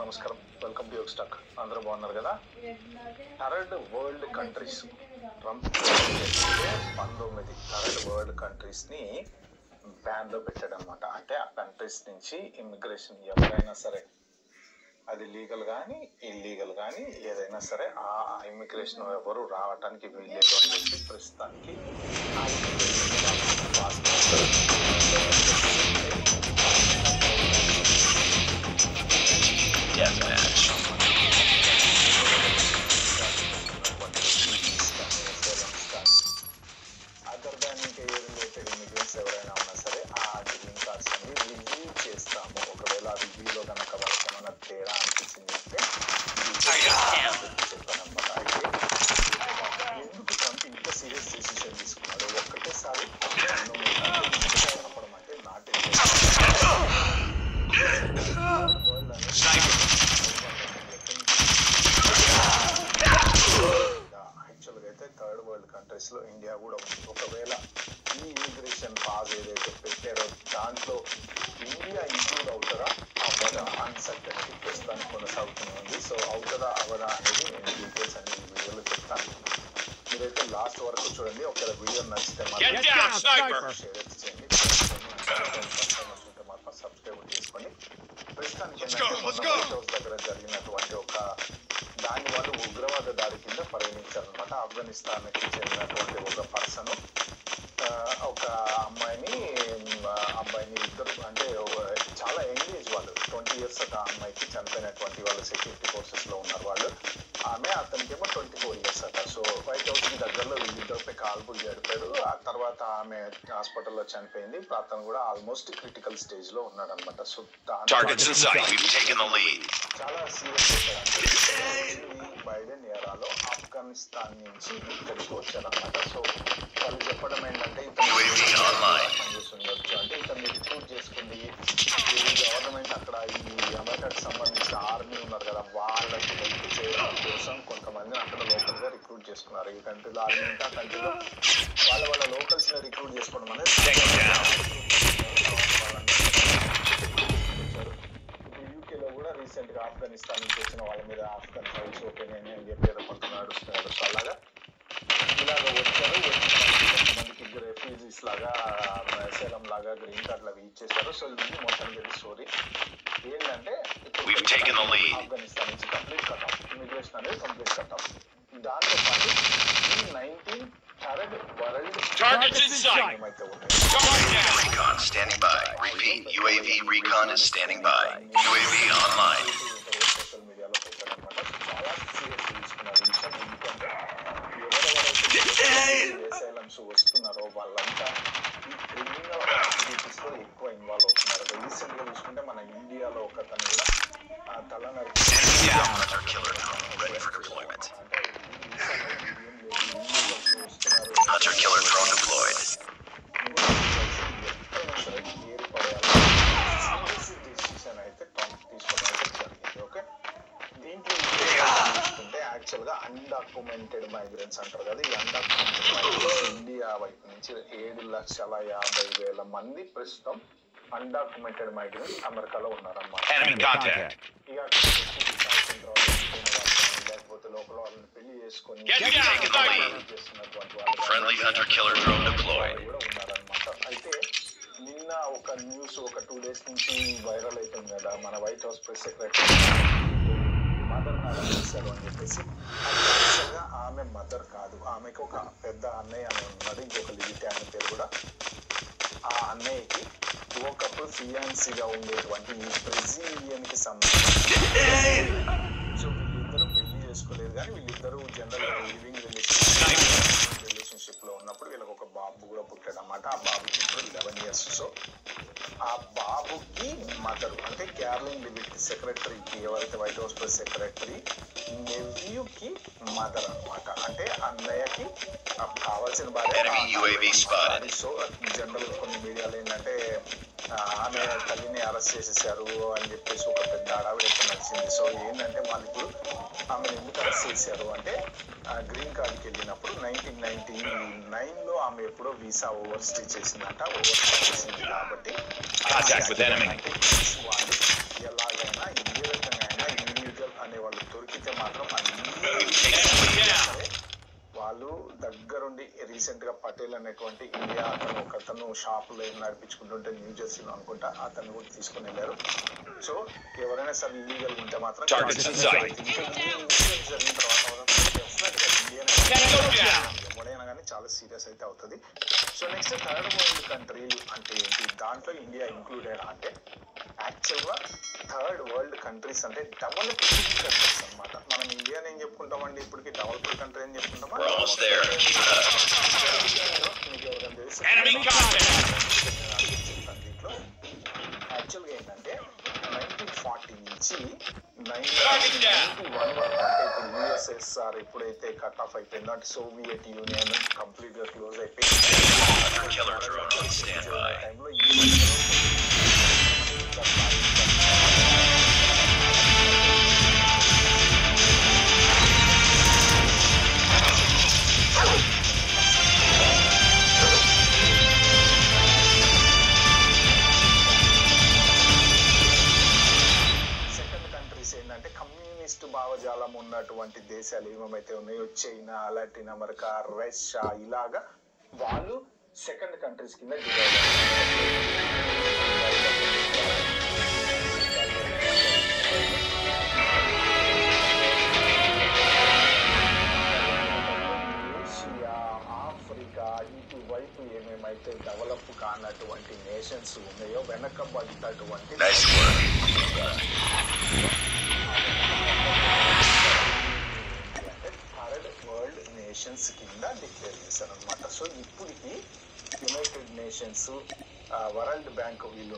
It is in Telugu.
నమస్కారం, వెల్కమ్ టు యోగ్ స్టాక్. అందరూ బాగున్నారు కదా? Third world countries Trump 19 third world కంట్రీస్ని బ్యాన్లో పెట్టాడు అనమాట. అంటే ఆ కంట్రీస్ నుంచి ఇమిగ్రేషన్ ఎవరైనా సరే, అది లీగల్ కానీ ఇల్లీగల్ కానీ ఏదైనా సరే, ఆ ఇమిగ్రేషన్ ఎవరు రావటానికి వీల్లేదు అని చెప్పి ప్రస్తుతానికి అదర్ దాన్ ఇంకా ఏ రిలేటెడ్ ఇమిగ్రెంట్స్ ఎవరైనా ఉన్నా సరే ఆ గ్రీన్ కార్డ్స్ అన్ని రివ్యూ చేస్తాము. ఒకవేళ ఆ రివ్యూలో కనుక వాళ్ళకి ఏమైనా తేడా అనిపించింది అంటే చెప్పానమాట. అయితే ఎందుకు ట్రంప్ ఇంత సీరియస్ డెసిషన్ తీసుకున్నాడు? ఒక్కటేసారి చెప్పడం అంటే నాట్ యాక్చువల్గా అయితే థర్డ్ వరల్డ్ కంట్రీస్లో ఇండియా కూడా ఉంది. ఒకవేళ ఈ ఇమిగ్రేషన్ పాస్ ఏదైతే పెట్టారో దాంట్లో ఇండియా ఇంక్లూడ్ అవుతారా అవ్వదా అన్సర్టనిటీ ప్రస్తుతానికి కొనసాగుతూనే ఉంది. సో అవుతుందా అవ్వదా అనేది నేను డీటెయిల్స్ అన్ని ఈ వీడియోలో చెప్తాను. మీరైతే లాస్ట్ వరకు చూడండి. ఒకవేళ వీడియో నచ్చితే మాత్రం సబ్స్క్రైబ్ చేసుకోండి. ప్రస్తుతానికి దగ్గర జరిగినటువంటి ఒక దాన్ని వాళ్ళు ఉగ్రవాద దాడి కింద పరిగణించారనమాట. ఆఫ్ఘనిస్తాన్కి చెందినటువంటి ఒక పర్సన్ ఒక అమ్మాయిని ఇద్దరు అంటే చాలా యంగ్ ఏజ్ వాళ్ళు 20 years ఒక అమ్మాయికి చనిపోయినటువంటి వాళ్ళు సెక్యూరిటీ ఫోర్సెస్లో ఉన్నారు వాళ్ళు. అతనికేమో 24 years అట. సో వైట్ హౌస్కి దగ్గరలో వీళ్ళిద్దరిపై కాల్పులు జరిపాడు. ఆ తర్వాత ఆమె హాస్పిటల్లో చనిపోయింది. అతను కూడా ఆల్మోస్ట్ క్రిటికల్ స్టేజ్ లో ఉన్నాడు అనమాట. సో చాలా సీరియస్ బైడెన్ ఏరాలో ఆఫ్ఘనిస్తాన్ నుంచి ఇక్కడికి వచ్చారనమాట. సో వాళ్ళు చెప్పడం ఏంటంటే ఉండొచ్చు అంటే ఇతను రిక్రూట్ చేసుకుంది గవర్నమెంట్. అక్కడ ఈ అమెరికాకి సంబంధించిన ఆర్మీ ఉన్నారు కదా, వాళ్ళకి హెల్ప్ చేయడం కోసం కొంతమంది అక్కడ లోకల్ గా రిక్రూట్ చేసుకున్నారు. ఈ కంట్రీలో ఆర్మీ ఉంటే ఆ కంట్రీలో వాళ్ళ లోకల్స్ ని రిక్రూట్ చేసుకోవడం అనేది. ఇప్పుడు యూకేలో కూడా రీసెంట్ గా ఆఫ్ఘనిస్తాన్ నుంచి వచ్చిన వాళ్ళ మీద ఆఫ్ఘన్ ఫైల్స్ ఓపెన్ అని చెప్పి కొంత నడుస్తున్నారు. సో అలాగా ఇలాగ వచ్చారు. కొంతమందికి రెఫ్యూజీస్ లాగా అసైలం లాగా గ్రీన్ కార్డులు అవి ఇచ్చేసారు. సో ఇది మొత్తం ఇది స్టోరీ ఏంటంటే ఆఫ్ఘనిస్తాన్ నుంచి కంప్లీట్ కట్ ఆఫ్, ఇమిగ్రేషన్ అనేది కంప్లీట్ కట్ ఆఫ్. దాంతో పాటు ఈ 19 థర్డ్ వరల్డ్ ఏమైతే ఉన్నాయి సోషల్ మీడియాలో పెట్టారనమాట. చాలా సీరియస్ తీసుకున్నారు ఈ విషయం. ఎందుకంటే అసైలమ్స్ వస్తున్నారో వాళ్ళంతా ఈ క్రిమినల్ యాక్టివిటీస్ లో ఎక్కువ ఇన్వాల్వ్ అవుతున్నారు. రీసెంట్ గా చూసుకుంటే మన ఇండియాలో ఒక తను కూడా తల నరికి డెసిషన్ అయితే ట్రంప్ తీసుకోవడం అయితే జరిగింది. ఓకే, దీంట్లో చూసుకుంటే యాక్చువల్ గా అన్డాక్యుమెంటెడ్ మైగ్రెంట్స్ అంటారు కదా, ఈ అన్డాక్యుమెంటెడ్ మైగ్రెంట్స్ ఇండియా వైపు నుంచి 7,50,000 మంది ప్రస్తుతం అన్డాక్యుమెంటెడ్ మైగ్రెంట్స్ అమెరికాలో ఉన్నారన్నమాట. ఇక లేకపోతే లోపల వాళ్ళని పెళ్లి చేసుకొని చేస్తున్నటువంటి వాళ్ళు కూడా ఉన్నారనమాట. అయితే నిన్న ఒక న్యూస్ ఒక 2 days నుంచి వైరల్ అవుతుంది కదా, మన white House press secretary mother చేశారు అని చెప్పేసి. యాక్చువల్గా ఆమె మదర్ కాదు, ఆమెకు ఒక పెద్ద అన్నయ్య అని ఉన్నాడు, ఇంకొక లివిటీ అనే పేరు కూడా. ఆ అన్నయ్యకి ఒకప్పుడు ఫియాన్సీగా ఉండేటువంటి ఈ బ్రెజిలియన్కి సంబంధించి. సో వీళ్ళిద్దరూ పెళ్లి చేసుకోలేదు కానీ వీళ్ళిద్దరూ జనరల్ లివింగ్ రిలేషన్షిప్ లో ఉన్నప్పుడు వీళ్ళకి ఒక బాబు కూడా పుట్టాడు అన్నమాట. ఆ బాబుకి ఇప్పుడు 11 years. సో ఆ బాబుకి మదరు అంటే క్యార్లిన్ లివిట్ సెక్రటరీకి, ఎవరైతే వైట్ హౌస్ ప్రెస్ సెక్రటరీ నెవ్యూకి మదర్ అనమాట. అంటే అన్నయ్యకి కావాల్సిన భార్య. సో జనరల్ కొన్ని మీడియాలో ఏంటంటే ఆమె తల్లిని అరెస్ట్ చేసేసారు అని చెప్పేసి ఒక పెద్ద హడావిడి ఎక్కువ నచ్చింది. సో ఏంటంటే వాళ్ళు ఇప్పుడు ఆమెను ఎందుకు అరెస్ట్ చేశారు అంటే గ్రీన్ కార్డ్కి వెళ్ళినప్పుడు 1999లో ఆమె ఎప్పుడో వీసా ఓవర్ స్టే చేసిందంట. ఓవర్ స్టే చేసింది కాబట్టి ఎలాగైనా ఏ విధంగా అయినా అసలు దగ్గరుండి రీసెంట్ గా పటేల్ అనేటువంటి ఇండియా ఒకతను షాపులో నడిపించుకుంటుంటే న్యూ జెర్సీలో అనుకుంటా, అతను కూడా తీసుకుని వెళ్ళారు. సో ఎవరైనా సరే ఇల్లీగల్ ఉంటే మాత్రం జరిగిన తర్వాత ఎవడైనా కానీ చాలా సీరియస్ అయితే అవుతుంది. సో నెక్స్ట్ థర్డ్ వరల్డ్ కంట్రీలు అంటే ఏంటి, దాంట్లో ఇండియా ఇంక్లూడెడ్ అంటే యాక్చువల్గా థర్డ్ వరల్డ్ కంట్రీస్ అంటే డెవలపింగ్ కంట్రీస్ అనమాట. మనం ఇండియాని ఏం చెప్పుకుంటామండి, ఇప్పటికి డెవలప్డ్ కంట్రీ అని చెప్పుకుంటామా? మీకు ఎవరైనా తెలుసు దీంట్లో యాక్చువల్గా ఏంటంటే 1940 నుంచి 1991 వరకు అంటే ఇప్పుడు యుఎస్ఎస్ఆర్ ఎప్పుడైతే కట్ ఆఫ్ అయిపోయిందో అంటే సోవియట్ యూనియన్ కంప్లీట్ గా క్లోజ్ అయిపోయింది టైంలో ఏంటంటే కమ్యూనిస్ట్ భావజాలం ఉన్నటువంటి దేశాలు ఏమేమైతే ఉన్నాయో చైనా, లాటిన్ అమెరికా, రష్యా, ఇలాగా వాళ్ళు సెకండ్ కంట్రీస్ కింద డివైడ్ ఏషియా, ఆఫ్రికా ఇటువైపు ఏమేమైతే డెవలప్ కానటువంటి నేషన్స్ ఉన్నాయో వెనకబడ్డటువంటి థర్డ్ వరల్డ్ నేషన్స్ కింద డిక్లేర్ చేశారు అనమాట. సో ఇప్పటికి యునైటెడ్ నేషన్స్, వరల్డ్ బ్యాంక్ వీళ్ళు